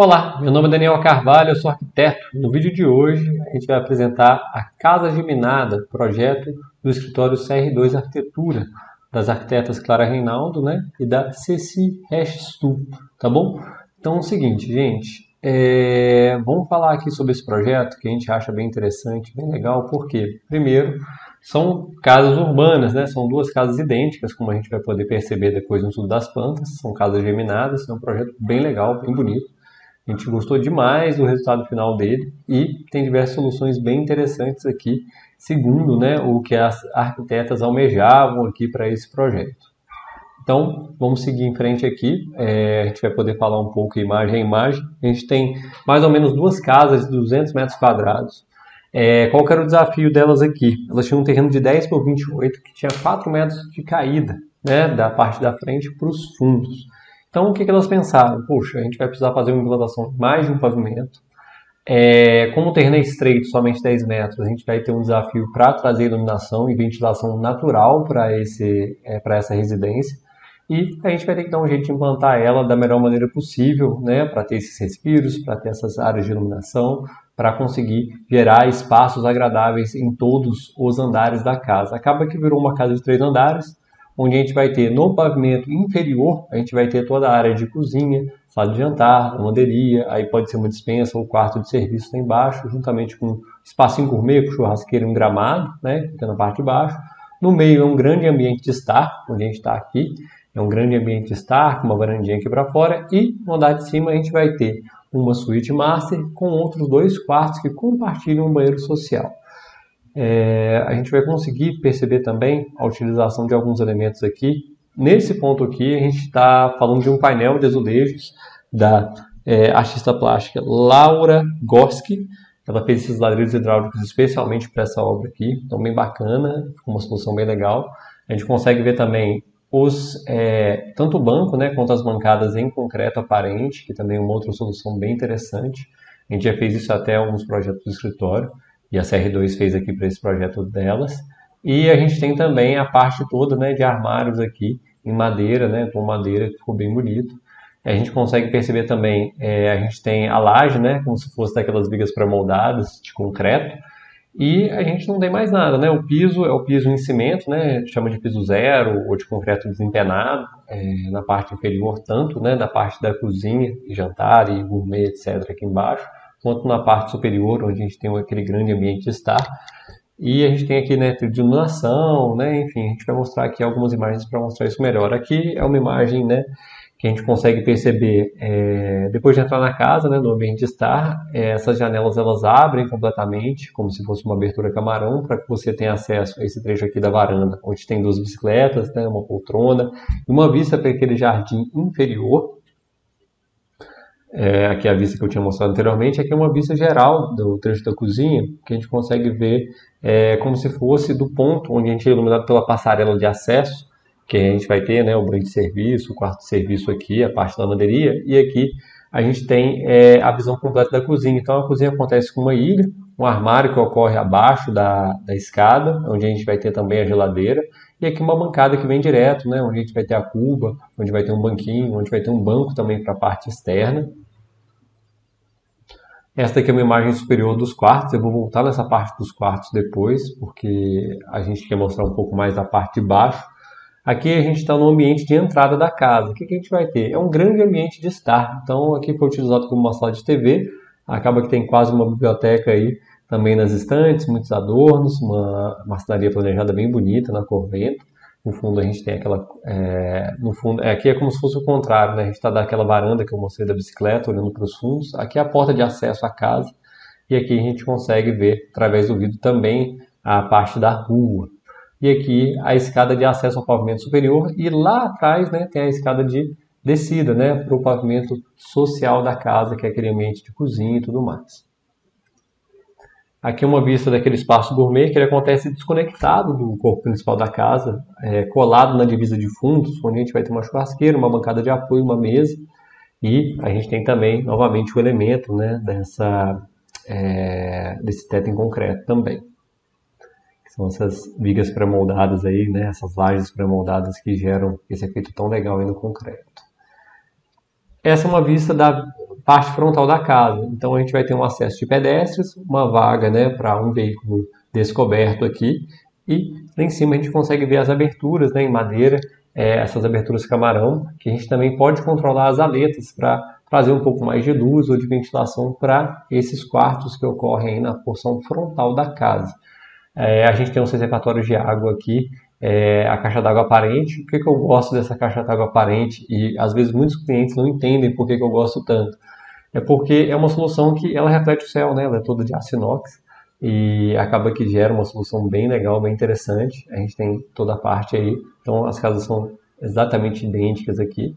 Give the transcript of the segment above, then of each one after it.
Olá, meu nome é Daniel Carvalho, eu sou arquiteto. No vídeo de hoje a gente vai apresentar a Casa Geminada, projeto do escritório CR2 Arquitetura, das arquitetas Clara Reinaldo, né, e da Ceci Restu, tá bom? Então é o seguinte, gente, vamos falar aqui sobre esse projeto que a gente acha bem interessante, bem legal, porque, primeiro, são casas urbanas, né? São duas casas idênticas, como a gente vai poder perceber depois no estudo das plantas, são casas geminadas, é um projeto bem legal, bem bonito. A gente gostou demais do resultado final dele e tem diversas soluções bem interessantes aqui, segundo, né, o que as arquitetas almejavam aqui para esse projeto. Então, vamos seguir em frente aqui. A gente vai poder falar um pouco imagem a imagem. A gente tem mais ou menos duas casas de 200 metros quadrados. Qual que era o desafio delas aqui? Elas tinham um terreno de 10 por 28 que tinha 4 metros de caída, né, da parte da frente para os fundos. Então, o que elas pensaram? Poxa, a gente vai precisar fazer uma implantação de mais de um pavimento. Como o terreno é estreito, somente 10 metros, a gente vai ter um desafio para trazer iluminação e ventilação natural para essa residência. E a gente vai ter que dar um jeito de implantar ela da melhor maneira possível, né, para ter esses respiros, para ter essas áreas de iluminação, para conseguir gerar espaços agradáveis em todos os andares da casa. Acaba que virou uma casa de 3 andares, onde a gente vai ter no pavimento inferior, a gente vai ter toda a área de cozinha, sala de jantar, lavanderia, aí pode ser uma despensa ou quarto de serviço lá embaixo, juntamente com espacinho gourmet, com churrasqueira e um gramado, né, que fica na parte de baixo. No meio é um grande ambiente de estar, onde a gente está aqui, é um grande ambiente de estar, com uma varandinha aqui para fora, e no andar de cima a gente vai ter uma suíte master com outros 2 quartos que compartilham um banheiro social. A gente vai conseguir perceber também a utilização de alguns elementos aqui. Nesse ponto aqui, a gente está falando de um painel de azulejos da artista plástica Laura Gorski. Ela fez esses ladrilhos hidráulicos especialmente para essa obra aqui, então bem bacana, ficou uma solução bem legal. A gente consegue ver também tanto o banco, né, quanto as bancadas em concreto aparente, que também é uma outra solução bem interessante. A gente já fez isso até em alguns projetos do escritório. E a CR2 fez aqui para esse projeto delas. E a gente tem também a parte toda, né, de armários aqui em madeira, né, com madeira que ficou bem bonito. A gente consegue perceber também, a gente tem a laje, né, como se fosse daquelas vigas pré-moldadas de concreto. E a gente não tem mais nada, né? O piso é o piso em cimento, né? Chama de piso zero ou de concreto desempenado, na parte inferior, tanto, né, da parte da cozinha, jantar e gourmet, etc., aqui embaixo, quanto na parte superior, onde a gente tem aquele grande ambiente de estar. E a gente tem aqui, né, trilho de iluminação, né, enfim, a gente vai mostrar aqui algumas imagens para mostrar isso melhor. Aqui é uma imagem, né, que a gente consegue perceber depois de entrar na casa, né, no ambiente de estar, essas janelas elas abrem completamente, como se fosse uma abertura camarão, para que você tenha acesso a esse trecho aqui da varanda, onde tem 2 bicicletas, né, uma poltrona, e uma vista para aquele jardim inferior. Aqui a vista que eu tinha mostrado anteriormente, aqui é uma vista geral do trecho da cozinha, que a gente consegue ver como se fosse do ponto onde a gente é iluminado pela passarela de acesso, que a gente vai ter, né, o banho de serviço, o quarto de serviço aqui, a parte da lavanderia, e aqui a gente tem a visão completa da cozinha. Então a cozinha acontece com uma ilha, um armário que ocorre abaixo da escada, onde a gente vai ter também a geladeira, e aqui uma bancada que vem direto, né, onde a gente vai ter a cuba, onde vai ter um banquinho, onde vai ter um banco também para a parte externa. Esta aqui é uma imagem superior dos quartos, eu vou voltar nessa parte dos quartos depois, porque a gente quer mostrar um pouco mais da parte de baixo. Aqui a gente está no ambiente de entrada da casa. O que a gente vai ter? É um grande ambiente de estar. Então aqui foi utilizado como uma sala de TV, acaba que tem quase uma biblioteca aí também nas estantes, muitos adornos, uma marcenaria planejada bem bonita na cor vento. No fundo a gente tem aquela... aqui é como se fosse o contrário, né? A gente está daquela varanda que eu mostrei da bicicleta, olhando para os fundos. Aqui é a porta de acesso à casa. E aqui a gente consegue ver, através do vidro, também a parte da rua. E aqui a escada de acesso ao pavimento superior. E lá atrás, né, tem a escada de descida, né, para o pavimento social da casa, que é aquele ambiente de cozinha e tudo mais. Aqui uma vista daquele espaço gourmet, que ele acontece desconectado do corpo principal da casa, colado na divisa de fundos, onde a gente vai ter uma churrasqueira, uma bancada de apoio, uma mesa. E a gente tem também, novamente, o elemento, né, desse teto em concreto também. São essas vigas pré-moldadas aí, né, essas lajes pré-moldadas que geram esse efeito tão legal aí no concreto. Essa é uma vista parte frontal da casa. Então a gente vai ter um acesso de pedestres, uma vaga, né, para um veículo descoberto aqui, e lá em cima a gente consegue ver as aberturas, né, em madeira, essas aberturas camarão, que a gente também pode controlar as aletas para trazer um pouco mais de luz ou de ventilação para esses quartos que ocorrem aí na porção frontal da casa. A gente tem uns reservatórios de água aqui, a caixa d'água aparente. Por que eu gosto dessa caixa d'água aparente? E às vezes muitos clientes não entendem por que eu gosto tanto. É porque é uma solução que ela reflete o céu, né? Ela é toda de aço inox e acaba que gera uma solução bem legal, bem interessante. A gente tem toda a parte aí, então as casas são exatamente idênticas aqui.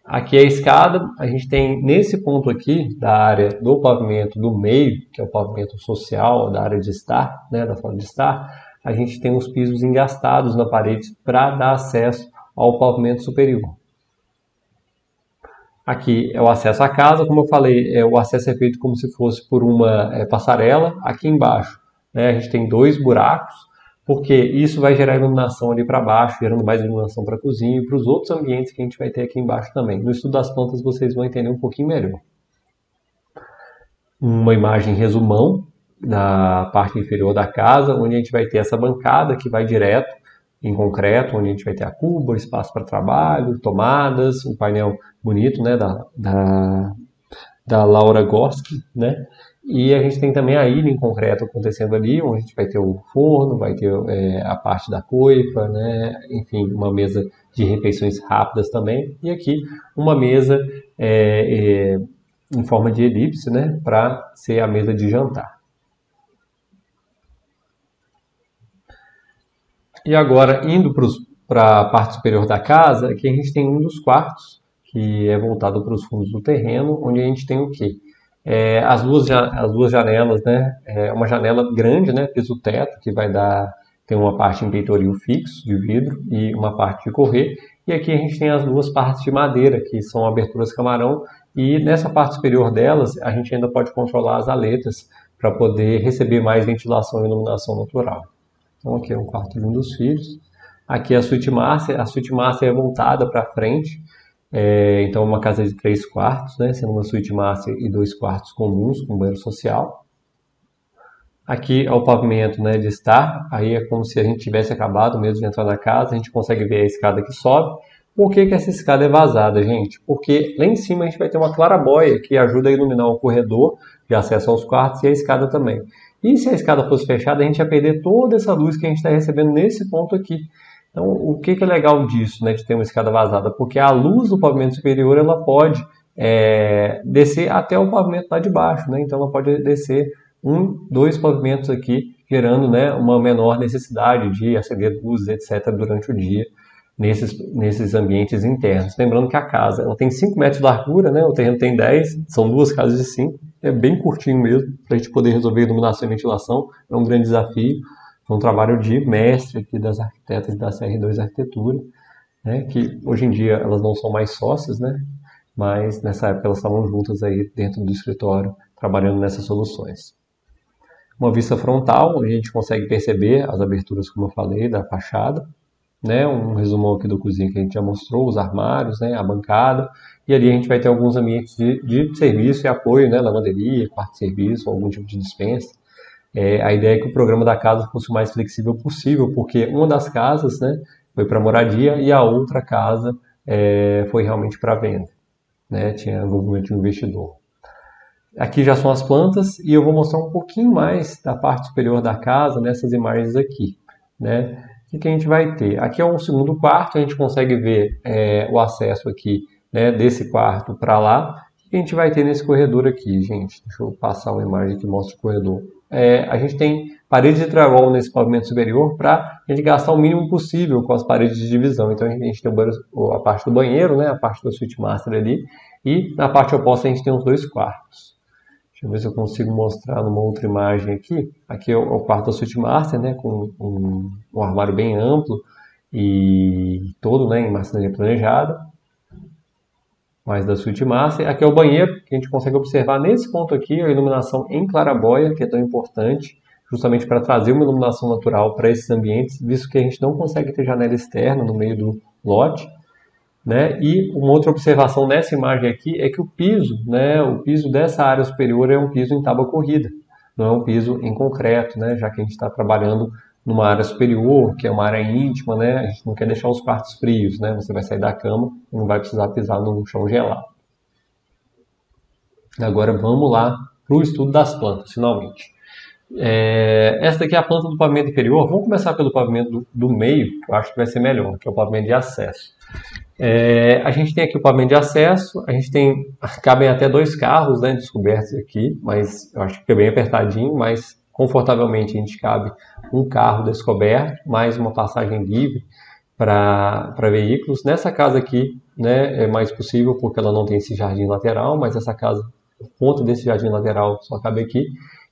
Aqui é a escada, a gente tem nesse ponto aqui da área do pavimento do meio, que é o pavimento social, da área de estar, né, da sala de estar, a gente tem os pisos engastados na parede para dar acesso ao pavimento superior. Aqui é o acesso à casa, como eu falei, o acesso é feito como se fosse por uma passarela. Aqui embaixo, né, a gente tem 2 buracos, porque isso vai gerar iluminação ali para baixo, gerando mais iluminação para a cozinha e para os outros ambientes que a gente vai ter aqui embaixo também. No estudo das plantas vocês vão entender um pouquinho melhor. Uma imagem resumão da parte inferior da casa, onde a gente vai ter essa bancada que vai direto em concreto, onde a gente vai ter a cuba, espaço para trabalho, tomadas, um painel bonito, né, da Laura Gorski, né? E a gente tem também a ilha em concreto acontecendo ali, onde a gente vai ter o forno, vai ter a parte da coifa, né? Enfim, uma mesa de refeições rápidas também. E aqui uma mesa em forma de elipse, né? Para ser a mesa de jantar. E agora, indo para a parte superior da casa, aqui a gente tem um dos quartos, que é voltado para os fundos do terreno, onde a gente tem o quê? As duas janelas, né? Uma janela grande, né? Piso-teto, que vai dar, tem uma parte em peitoril fixo de vidro e uma parte de correr. E aqui a gente tem as duas partes de madeira, que são aberturas camarão. E nessa parte superior delas, a gente ainda pode controlar as aletas para poder receber mais ventilação e iluminação natural. Então aqui é um quarto de um dos filhos. Aqui é a suíte master. A suíte master é voltada para frente. Então uma casa de 3 quartos, né, sendo uma suíte master e 2 quartos comuns com banheiro social. Aqui é o pavimento, né, de estar, aí é como se a gente tivesse acabado mesmo de entrar na casa, a gente consegue ver a escada que sobe. Por que essa escada é vazada, gente? Porque lá em cima a gente vai ter uma claraboia que ajuda a iluminar o corredor de acesso aos quartos e a escada também. E se a escada fosse fechada, a gente ia perder toda essa luz que a gente está recebendo nesse ponto aqui. Então, o que é legal disso, né, de ter uma escada vazada? Porque a luz do pavimento superior ela pode descer até o pavimento lá de baixo, né? Então, ela pode descer 2 pavimentos aqui, gerando, né, uma menor necessidade de acender luzes, etc., durante o dia nesses ambientes internos. Lembrando que a casa ela tem 5 metros de largura, né? O terreno tem 10, são 2 casas de 5, é bem curtinho mesmo, para a gente poder resolver iluminação e ventilação, é um grande desafio. É um trabalho de mestre aqui das arquitetas da CR2 Arquitetura, né, que hoje em dia elas não são mais sócias, né, mas nessa época elas estavam juntas aí dentro do escritório, trabalhando nessas soluções. Uma vista frontal, onde a gente consegue perceber as aberturas, como eu falei, da fachada, né, um resumão aqui do cozinha que a gente já mostrou, os armários, né, a bancada, e ali a gente vai ter alguns ambientes de serviço e apoio, né, lavanderia, quarto de serviço, algum tipo de dispensa. A ideia é que o programa da casa fosse o mais flexível possível, porque uma das casas, né, foi para moradia e a outra casa foi realmente para venda, né, tinha envolvimento de um investidor. Aqui já são as plantas e eu vou mostrar um pouquinho mais da parte superior da casa nessas imagens aqui, né. O que a gente vai ter? Aqui é um segundo quarto, a gente consegue ver o acesso aqui, né, desse quarto para lá. O que a gente vai ter nesse corredor aqui, gente? Deixa eu passar uma imagem que mostra o corredor. A gente tem paredes de drywall nesse pavimento superior para a gente gastar o mínimo possível com as paredes de divisão. Então a gente tem a parte do banheiro, né, a parte da suíte master ali, e na parte oposta a gente tem os 2 quartos. Deixa eu ver se eu consigo mostrar numa outra imagem aqui. Aqui é o quarto da suíte master, né, com um armário bem amplo e todo, né, em marcenaria planejada. Mais da suíte master. Aqui é o banheiro, que a gente consegue observar nesse ponto aqui a iluminação em claraboia, que é tão importante, justamente para trazer uma iluminação natural para esses ambientes, visto que a gente não consegue ter janela externa no meio do lote. né? E uma outra observação nessa imagem aqui é que o piso, né, o piso dessa área superior é um piso em tábua corrida, não é um piso em concreto, né, já que a gente está trabalhando numa área superior, que é uma área íntima, né, a gente não quer deixar os quartos frios, né, você vai sair da cama e não vai precisar pisar no chão gelado. Agora vamos lá para o estudo das plantas, finalmente. Essa daqui é a planta do pavimento inferior. Vamos começar pelo pavimento do meio, que eu acho que vai ser melhor, que é o pavimento de acesso. A gente tem aqui o pavimento de acesso, a gente tem, cabem até 2 carros, né, descobertos aqui, mas eu acho que fica bem apertadinho, mas confortavelmente a gente cabe um carro descoberto, mais uma passagem livre para veículos. Nessa casa aqui, né, é mais possível porque ela não tem esse jardim lateral, mas essa casa, por conta desse jardim lateral, só cabe aqui.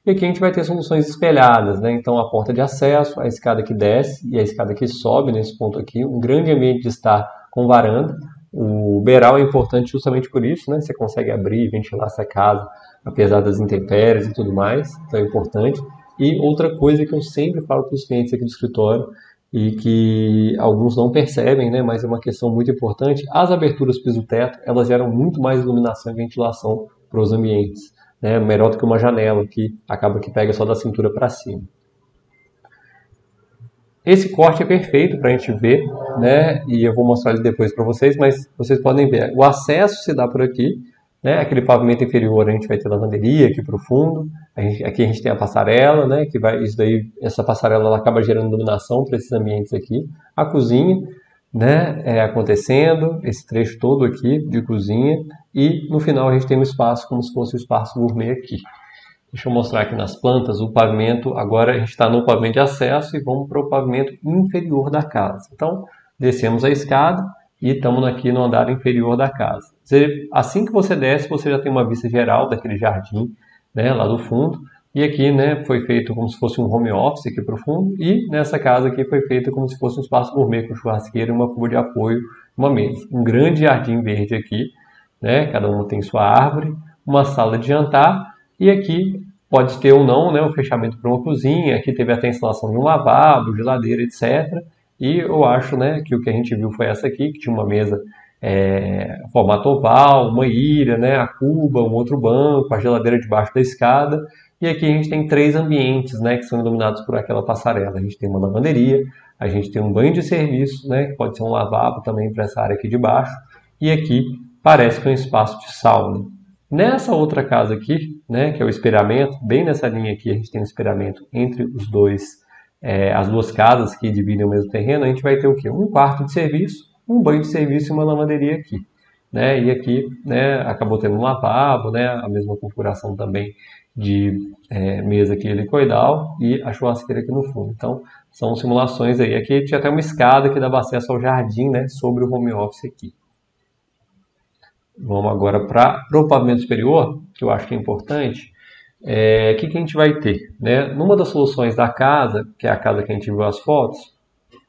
E aqui a gente vai ter soluções espelhadas, né? Então a porta de acesso, a escada que desce e a escada que sobe nesse ponto aqui, um grande ambiente de estar com varanda. O beiral é importante justamente por isso, né? Você consegue abrir e ventilar essa casa, apesar das intempéries e tudo mais, então é importante. E outra coisa que eu sempre falo para os clientes aqui do escritório, e que alguns não percebem, né? Mas é uma questão muito importante, as aberturas piso-teto, elas geram muito mais iluminação e ventilação para os ambientes, né? Melhor do que uma janela que acaba que pega só da cintura para cima. Esse corte é perfeito para a gente ver, né? E eu vou mostrar ele depois para vocês, mas vocês podem ver. O acesso se dá por aqui, né? Aquele pavimento inferior a gente vai ter lavanderia aqui para o fundo. Aqui a gente tem a passarela, né? Que vai, isso daí, essa passarela ela acaba gerando iluminação para esses ambientes aqui. A cozinha, né? Acontecendo esse trecho todo aqui de cozinha e no final a gente tem um espaço como se fosse o espaço gourmet aqui. Deixa eu mostrar aqui nas plantas o pavimento. Agora a gente está no pavimento de acesso e vamos para o pavimento inferior da casa. Então, descemos a escada e estamos aqui no andar inferior da casa. Assim que você desce, você já tem uma vista geral daquele jardim, né, lá do fundo. E aqui, né, foi feito como se fosse um home office aqui para o fundo. E nessa casa aqui foi feito como se fosse um espaço gourmet com churrasqueira e uma cuba de apoio, uma mesa. Um grande jardim verde aqui, né, cada um tem sua árvore, uma sala de jantar. E aqui pode ter ou não, né, o fechamento para uma cozinha. Aqui teve até a instalação de um lavabo, geladeira, etc. E eu acho, né, que o que a gente viu foi essa aqui, que tinha uma mesa formato oval, uma ilha, né, a cuba, um outro banco, a geladeira debaixo da escada. E aqui a gente tem 3 ambientes, né, que são iluminados por aquela passarela. A gente tem uma lavanderia, a gente tem um banho de serviço, né, que pode ser um lavabo também para essa área aqui de baixo. E aqui parece que é um espaço de sauna. Nessa outra casa aqui, né, que é o espelhamento, bem nessa linha aqui a gente tem um espelhamento entre as duas casas que dividem o mesmo terreno, a gente vai ter o quê? Um quarto de serviço, um banho de serviço e uma lavanderia aqui. Né? E aqui, né, acabou tendo um lavabo, né, a mesma configuração também de mesa aqui helicoidal e a churrasqueira aqui no fundo. Então, são simulações aí. Aqui tinha até uma escada que dava acesso ao jardim, né, sobre o home office aqui. Vamos agora para o pavimento superior, que eu acho que é importante. O que a gente vai ter? Né? Numa das soluções da casa, que é a casa que a gente viu as fotos,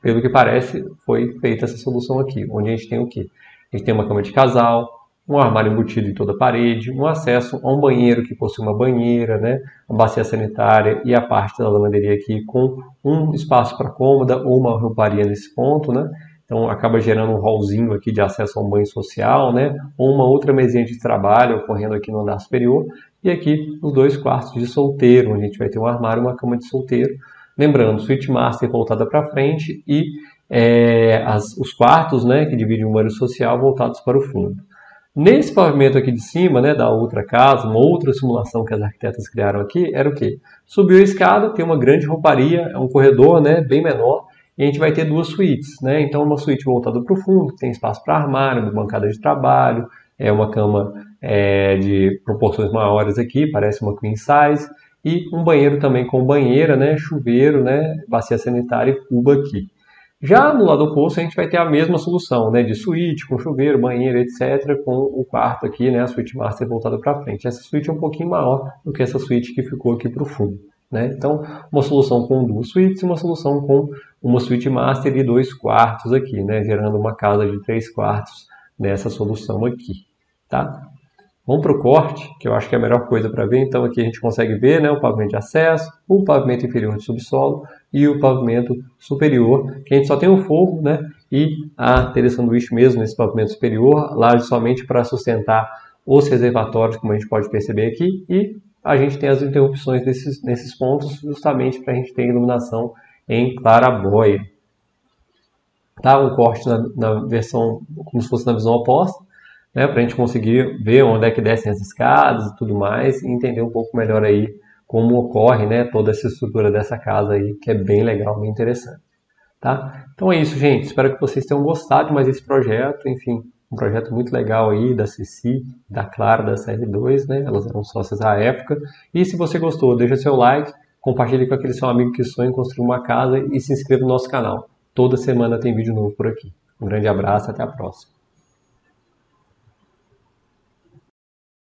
pelo que parece, foi feita essa solução aqui, onde a gente tem o quê? A gente tem uma cama de casal, um armário embutido em toda a parede, um acesso a um banheiro que possui uma banheira, né? Uma bacia sanitária e a parte da lavanderia aqui com um espaço para cômoda ou uma rouparia nesse ponto, né? Então acaba gerando um hallzinho aqui de acesso a um banho social, né? Ou uma outra mesinha de trabalho ocorrendo aqui no andar superior. E aqui os 2 quartos de solteiro, onde a gente vai ter um armário e uma cama de solteiro. Lembrando, suíte master voltada para frente e os quartos, né, que dividem o banheiro social voltados para o fundo. Nesse pavimento aqui de cima, né, da outra casa, uma outra simulação que as arquitetas criaram aqui, era o quê? Subiu a escada, tem uma grande rouparia, é um corredor, né, bem menor, e a gente vai ter 2 suítes, né? Então uma suíte voltada para o fundo, tem espaço para armário, uma bancada de trabalho, uma cama de proporções maiores aqui, parece uma queen size, e um banheiro também com banheira, né, chuveiro, né, bacia sanitária e cuba aqui. Já no lado oposto a gente vai ter a mesma solução, né, de suíte, com chuveiro, banheiro, etc, com o quarto aqui, né, a suíte master voltada para frente. Essa suíte é um pouquinho maior do que essa suíte que ficou aqui para o fundo. Né? Então, uma solução com 2 suítes e uma solução com uma suíte master e 2 quartos aqui, né? Gerando uma casa de 3 quartos nessa solução aqui. Tá? Vamos para o corte, que eu acho que é a melhor coisa para ver. Então, aqui a gente consegue ver, né, o pavimento de acesso, o pavimento inferior de subsolo e o pavimento superior, que a gente só tem um forro, né? e a telha sanduíche mesmo nesse pavimento superior, laje somente para sustentar os reservatórios, como a gente pode perceber aqui, e a gente tem as interrupções nesses pontos justamente para a gente ter iluminação em clarabóia. Tá? Um corte na versão, como se fosse na visão oposta, né? Para a gente conseguir ver onde é que descem as escadas e tudo mais, e entender um pouco melhor aí como ocorre, né, toda essa estrutura dessa casa aí, que é bem legal, bem interessante. Tá? Então é isso, gente. Espero que vocês tenham gostado de mais esse projeto. Enfim, um projeto muito legal aí da Ceci, da Clara, da CR2, né? Elas eram sócias à época. E se você gostou, deixa seu like, compartilhe com aquele seu amigo que sonha em construir uma casa e se inscreva no nosso canal. Toda semana tem vídeo novo por aqui. Um grande abraço e até a próxima.